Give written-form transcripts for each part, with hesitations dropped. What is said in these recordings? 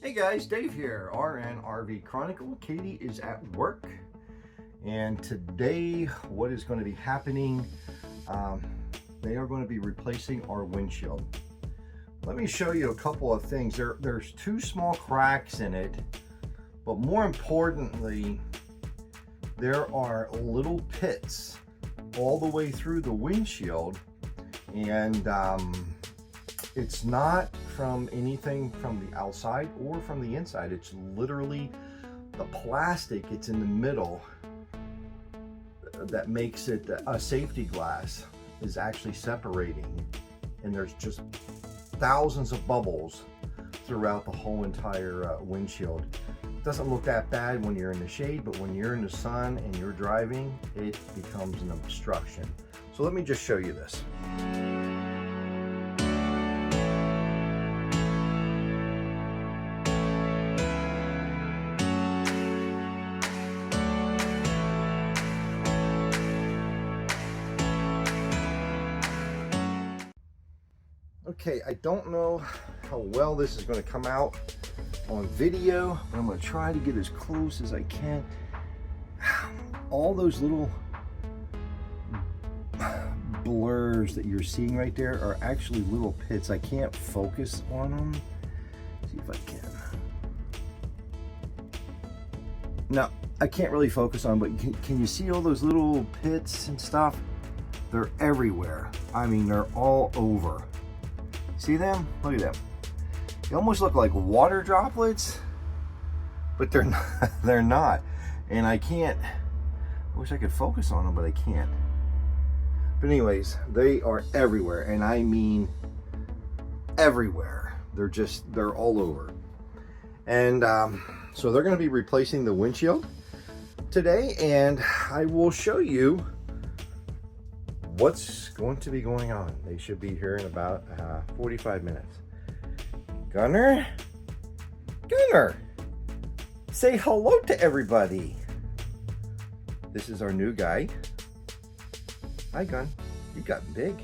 Hey guys, Dave here, RNRV Chronicle. Katie is at work, and today what is going to be happening, they are going to be replacing our windshield. Let me show you a couple of things. There's two small cracks in it, but more importantly, there are little pits all the way through the windshield, and it's not from anything from the outside or from the inside. It's literally the plastic. It's in the middle that makes it a safety glass is actually separating, and there's just thousands of bubbles throughout the whole entire windshield. It doesn't look that bad when you're in the shade, but when you're in the sun and you're driving, it becomes an obstruction. So let me just show you this. Okay, I don't know how well this is going to come out on video, but I'm going to try to get as close as I can. All those little blurs that you're seeing right there are actually little pits. I can't focus on them. See if I can. No, I can't really focus on them, but can you see all those little pits and stuff? They're everywhere. I mean, they're all over. See them? Look at them. They almost look like water droplets, but they're not. They're not. And I can't. I wish I could focus on them, but I can't. But anyways, they are everywhere, and I mean everywhere. They're all over. And so they're going to be replacing the windshield today, and I will show you what's going to be going on. They should be here in about 45 minutes. Gunner, say hello to everybody. This is our new guy. Hi, Gun. You got big.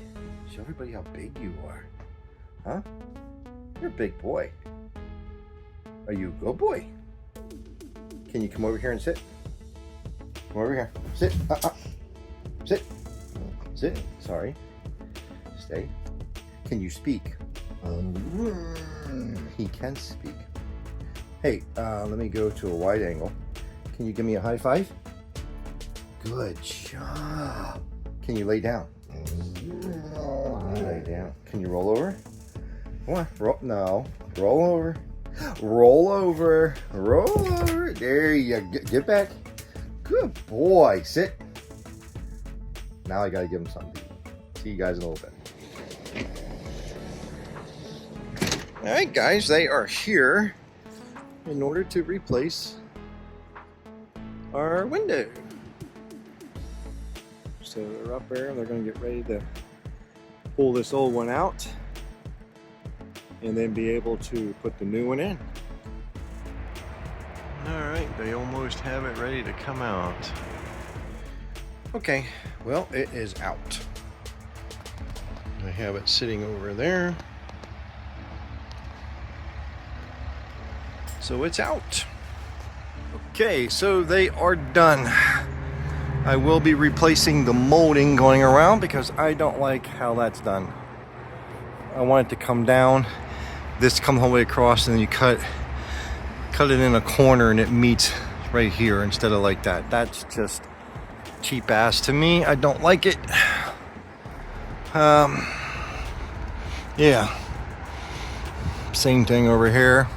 Show everybody how big you are. Huh? You're a big boy. Are you a good boy? Can you come over here and sit? Come over here. Sit. Sit. Sit. Sorry. Stay. Can you speak? He can speak. Hey, let me go to a wide angle. Can you give me a high five? Good job. Can you lay down? Lay down. Can you roll over? Come on. No. Roll over. Roll over. Roll over. There you go. Get back. Good boy. Sit. Now I gotta give him something to eat. See you guys in a little bit. Alright guys, they are here in order to replace our window. So they're up there, they're gonna get ready to pull this old one out and then be able to put the new one in. Alright, they almost have it ready to come out. Okay, well, it is out. I have it sitting over there. So it's out. Okay, so they are done. I will be replacing the molding going around because I don't like how that's done. I want it to come down, this comes all the way across, and then you cut it in a corner and it meets right here instead of like that. That's just cheap ass to me. I don't like it. Yeah, same thing over here.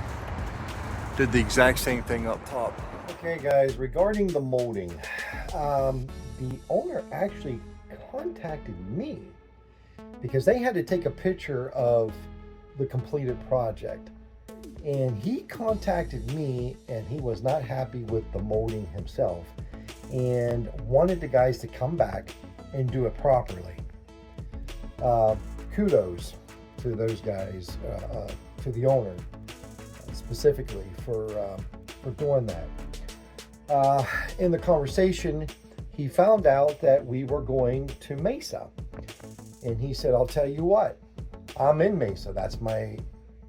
Did the exact same thing up top. Okay guys, regarding the molding, the owner actually contacted me because they had to take a picture of the completed project, and he contacted me and he was not happy with the molding himself and wanted the guys to come back and do it properly. Kudos to those guys, to the owner specifically for doing that. In the conversation, he found out that we were going to Mesa, and he said, I'll tell you what, I'm in Mesa. That's my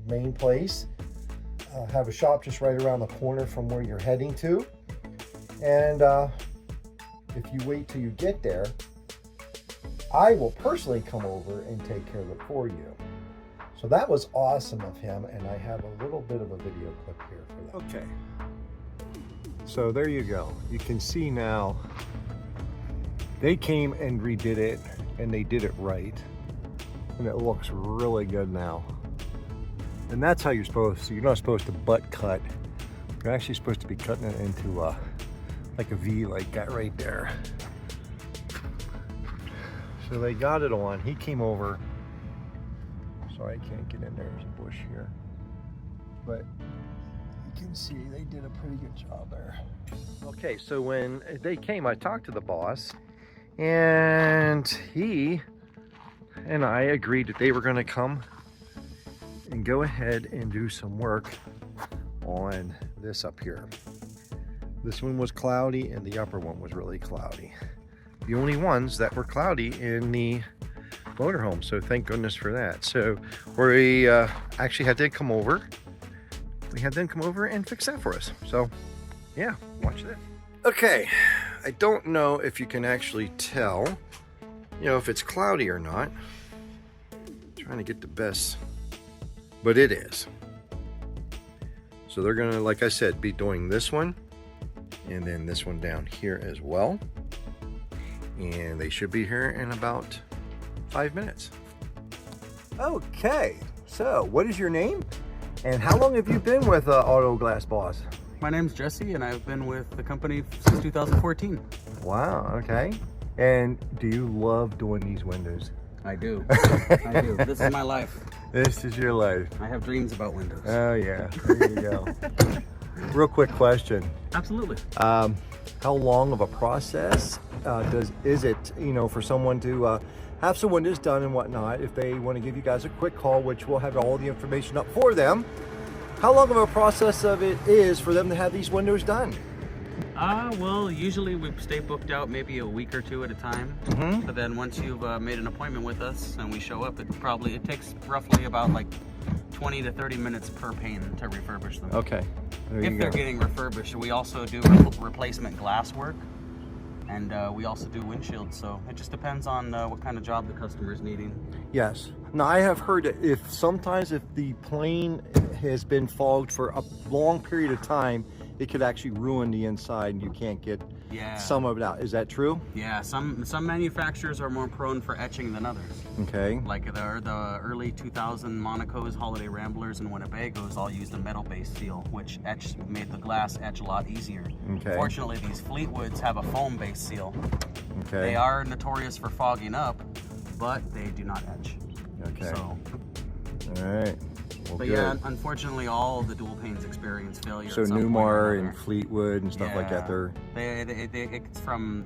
main place. have a shop just right around the corner from where you're heading to. And if you wait till you get there, I will personally come over and take care of it for you. So that was awesome of him, and I have a little bit of a video clip here for that. Okay. So there you go. You can see now they came and redid it, and they did it right. And it looks really good now. And that's how you're supposed to. You're not supposed to butt cut. You're actually supposed to be cutting it into like a V like that right there. So they got it on. He came over. Sorry, I can't get in there. There's a bush here. But you can see they did a pretty good job there. Okay, so when they came, I talked to the boss, and he and I agreed that they were going to come and go ahead and do some work on this up here. This one was cloudy and the upper one was really cloudy. The only ones that were cloudy in the motorhome, so thank goodness for that. So we actually had them come over. We had them come over and fix that for us. So yeah, watch this. Okay, I don't know if you can actually tell, you know, if it's cloudy or not. I'm trying to get the best, but it is. So they're gonna, like I said, be doing this one and then this one down here as well. And they should be here in about 5 minutes. Okay, so what is your name? And how long have you been with Auto Glass Boss? My name's Jesse, and I've been with the company since 2014. Wow, okay. And do you love doing these windows? I do. I do. This is my life. This is your life. I have dreams about windows. Oh yeah, there you go. Real quick question. Absolutely. How long of a process is it, you know, for someone to have some windows done and whatnot, if they want to give you guys a quick call, which we'll have all the information up for them? How long of a process of it is for them to have these windows done? Well, usually we stay booked out maybe a week or two at a time. Mm-hmm. But then once you've made an appointment with us and we show up, it takes roughly about like 20 to 30 minutes per pane to refurbish them. Okay. If they're getting refurbished. We also do replacement glass work, and we also do windshield, so it just depends on what kind of job the customer is needing. Yes. Now I have heard that if the plane has been fogged for a long period of time, it could actually ruin the inside and you can't get some of it out. Is that true? Yeah, some manufacturers are more prone for etching than others. Okay. Like the early 2000 Monaco's, Holiday Ramblers, and Winnebagos all used a metal-based seal, which made the glass etch a lot easier. Okay. Fortunately, these Fleetwoods have a foam-based seal. Okay. They are notorious for fogging up, but they do not etch. Okay. So. All right. Well, but good. yeah, unfortunately, all of the dual panes experience failure. So Newmar and Fleetwood and stuff like that, it's from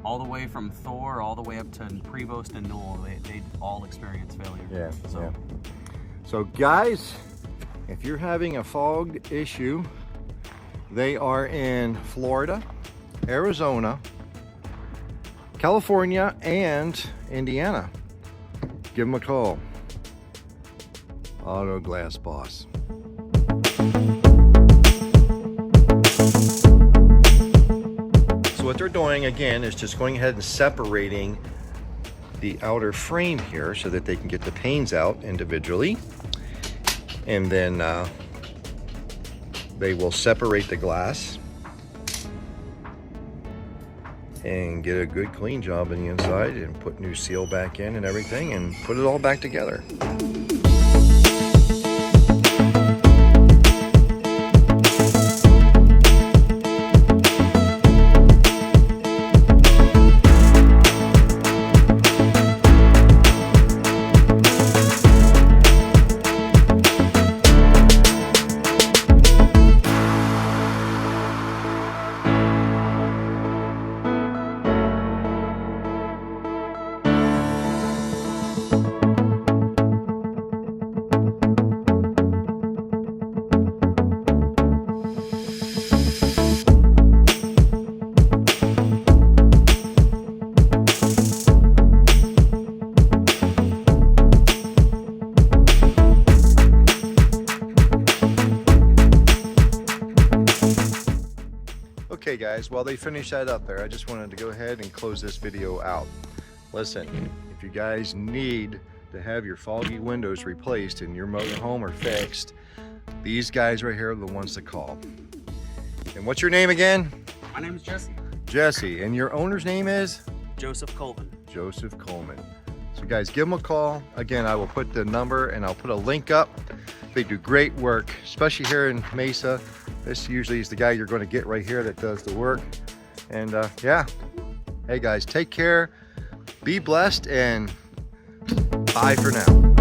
all the way from Thor all the way up to Prevost and Newell. They all experience failure. Yeah. So guys, if you're having a fogged issue, they are in Florida, Arizona, California, and Indiana. Give them a call. Auto Glass Boss. So what they're doing again is just going ahead and separating the outer frame here so that they can get the panes out individually, and then they will separate the glass and get a good clean job on the inside and put new seal back in and everything and put it all back together. Okay guys, while they finish that up there, I just wanted to go ahead and close this video out. Listen, if you guys need to have your foggy windows replaced and your motorhome or fixed, these guys right here are the ones to call. And what's your name again? My name is Jesse. Jesse, and your owner's name is? Joseph Colvin. Joseph Coleman. So guys, give them a call. Again, I will put the number and I'll put a link up. They do great work, especially here in Mesa. This usually is the guy you're going to get right here that does the work. And yeah, hey guys, take care, be blessed, and bye for now.